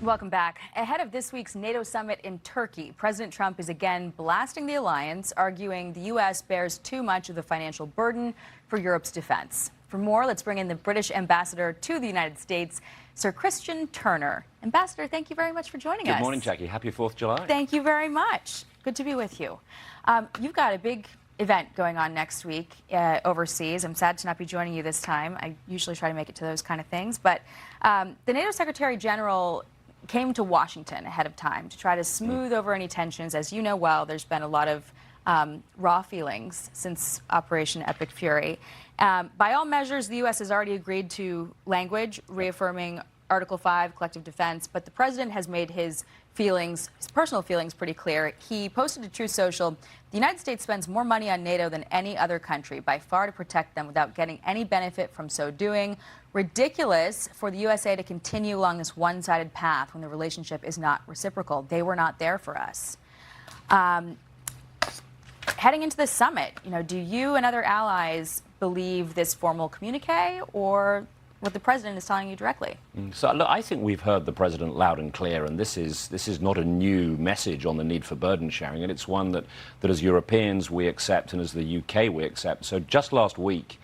Welcome back. Ahead of this week's NATO summit in Turkey, President Trump is again blasting the alliance, arguing the U.S. bears too much of the financial burden for Europe's defense. For more, let's bring in the British ambassador to the United States, Sir Christian Turner. Ambassador, thank you very much for joining us. Good morning, Jackie. Happy 4th of July. Thank you very much. Good to be with you. You've got a big event going on next week overseas. I'm sad to not be joining you this time. I usually try to make it to those kind of things. But the NATO Secretary General came to Washington ahead of time to try to smooth over any tensions. As you know well, there's been a lot of raw feelings since Operation Epic Fury. By all measures, the U.S. has already agreed to language reaffirming Article 5, collective defense, but the president has made his feelings, his personal feelings, pretty clear. He posted to Truth Social, the United States spends more money on NATO than any other country by far to protect them without getting any benefit from so doing. Ridiculous for the USA to continue along this one-sided path when the relationship is not reciprocal. They were not there for us. Heading into the summit, do you and other allies believe this formal communique or what the president is telling you directly? So look, I think we've heard the president loud and clear, and this is not a new message on the need for burden sharing, and it's one that as Europeans we accept and as the UK we accept. So just last week,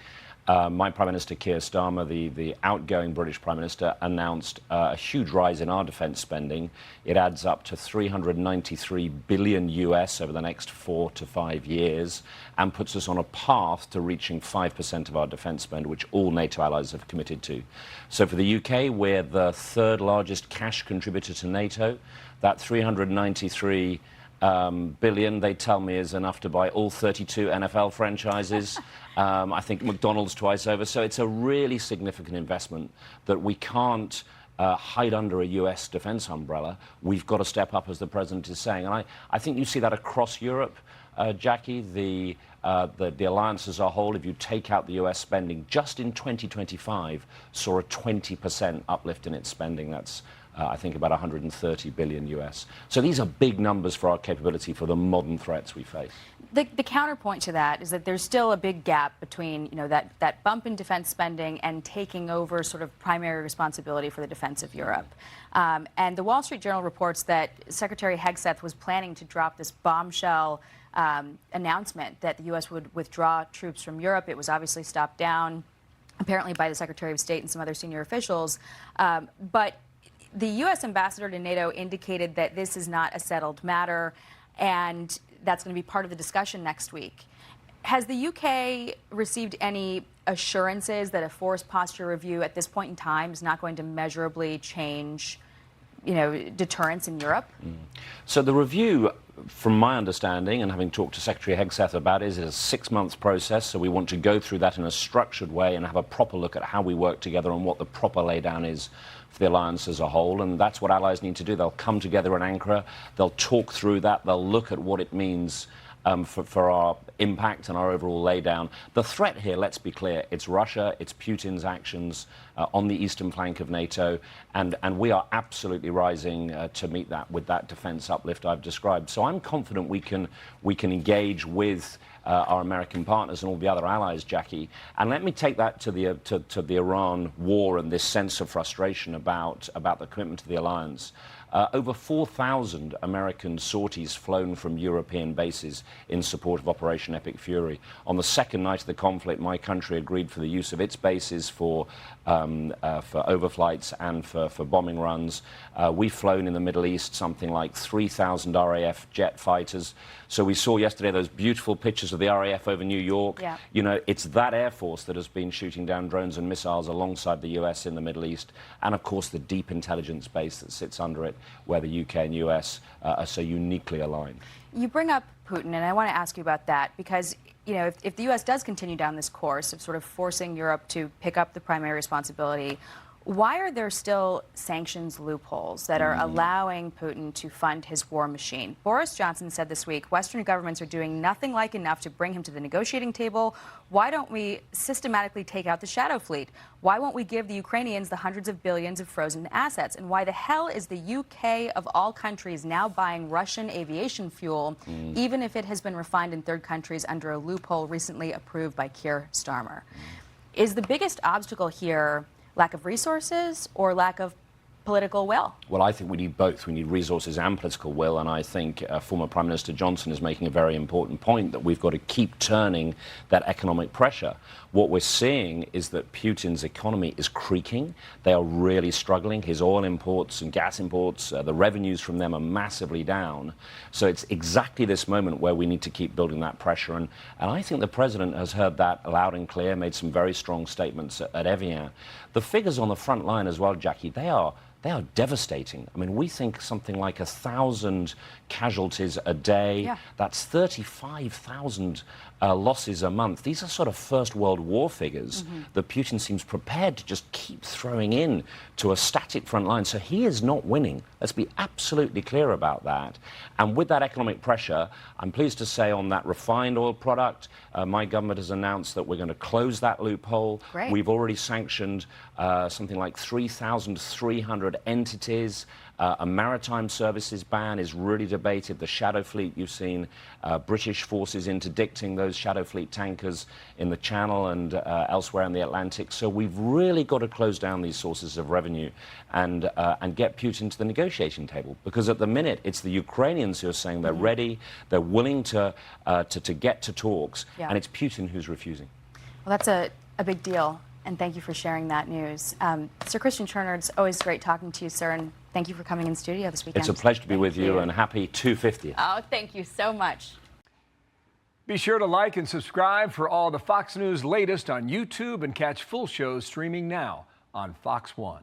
my Prime Minister Keir Starmer, the outgoing British Prime Minister, announced a huge rise in our defence spending. It adds up to 393 billion US over the next 4 to 5 years and puts us on a path to reaching 5% of our defence spend, which all NATO allies have committed to. So for the UK, we're the third largest cash contributor to NATO. That 393 billion, they tell me, is enough to buy all 32 NFL franchises. I think McDonald's twice over. So it's a really significant investment that we can't hide under a US defense umbrella. We've got to step up, as the president is saying. And I think you see that across Europe, Jackie. The alliance as a whole, if you take out the US spending, just in 2025 saw a 20% uplift in its spending. That's I think about 130 billion US. So these are big numbers for our capability for the modern threats we face. The counterpoint to that is that there's still a big gap between that bump in defense spending and taking over sort of primary responsibility for the defense of Europe. And the Wall Street Journal reports that Secretary Hegseth was planning to drop this bombshell announcement that the U.S. would withdraw troops from Europe. It was obviously stopped down, apparently by the Secretary of State and some other senior officials. But the U.S. ambassador to NATO indicated that this is not a settled matter, and that's going to be part of the discussion next week. Has the UK received any assurances that a forced posture review at this point in time is not going to measurably change, deterrence in Europe? So the review, from my understanding, and having talked to Secretary Hegseth about it, is a 6-month process. So we want to go through that in a structured way and have a proper look at how we work together and what the proper laydown is for the alliance as a whole. And that's what allies need to do. They'll come together in Ankara. They'll talk through that. They'll look at what it means for our impact and our overall laydown. The threat here, let's be clear, it's Russia, it's Putin's actions on the eastern flank of NATO, and we are absolutely rising to meet that with that defense uplift I've described. So I'm confident we can engage with our American partners and all the other allies, Jackie. And let me take that to the Iran war and this sense of frustration about the commitment to the alliance. Over 4,000 American sorties flown from European bases in support of Operation Epic Fury. On the second night of the conflict, my country agreed for the use of its bases for overflights and for bombing runs. We've flown in the Middle East something like 3,000 RAF jet fighters. So we saw yesterday those beautiful pictures of the RAF over New York. Yeah. It's that Air Force that has been shooting down drones and missiles alongside the US in the Middle East, and of course the deep intelligence base that sits under it, where the UK and US are so uniquely aligned. You bring up Putin, and I want to ask you about that because, if the U.S. does continue down this course of sort of forcing Europe to pick up the primary responsibility, why are there still sanctions loopholes that are allowing Putin to fund his war machine? Boris Johnson said this week, Western governments are doing nothing like enough to bring him to the negotiating table. Why don't we systematically take out the shadow fleet? Why won't we give the Ukrainians the hundreds of billions of frozen assets? And why the hell is the UK, of all countries, now buying Russian aviation fuel, even if it has been refined in third countries under a loophole recently approved by Keir Starmer? Is the biggest obstacle here lack of resources or lack of political will? Well, I think we need both. We need resources and political will, and I think former Prime Minister Johnson is making a very important point that we've got to keep turning that economic pressure. What we're seeing is that Putin's economy is creaking. They are really struggling. His oil imports and gas imports, the revenues from them are massively down. So it's exactly this moment where we need to keep building that pressure, and I think the President has heard that loud and clear, made some very strong statements at Evian. The figures on the front line as well, Jackie, they are devastating. I mean, we think something like 1,000 casualties a day. Yeah. That's 35,000 losses a month. These are sort of First World War figures that Putin seems prepared to just keep throwing in to a static front line. So he is not winning. Let's be absolutely clear about that. And with that economic pressure, I'm pleased to say on that refined oil product, my government has announced that we're going to close that loophole. Great. We've already sanctioned something like 3,300 entities. A maritime services ban is really debated. The shadow fleet, you've seen British forces interdicting those shadow fleet tankers in the Channel and elsewhere in the Atlantic. So we've really got to close down these sources of revenue and get Putin to the negotiating table. Because at the minute, it's the Ukrainians who are saying they're ready, they're willing to get to talks, and it's Putin who's refusing. Well, that's a big deal, and thank you for sharing that news. Sir Christian Turner, it's always great talking to you, sir, and thank you for coming in studio this weekend. It's a pleasure to be with you, and happy 250th. Oh, thank you so much. Be sure to like and subscribe for all the Fox News latest on YouTube and catch full shows streaming now on Fox One.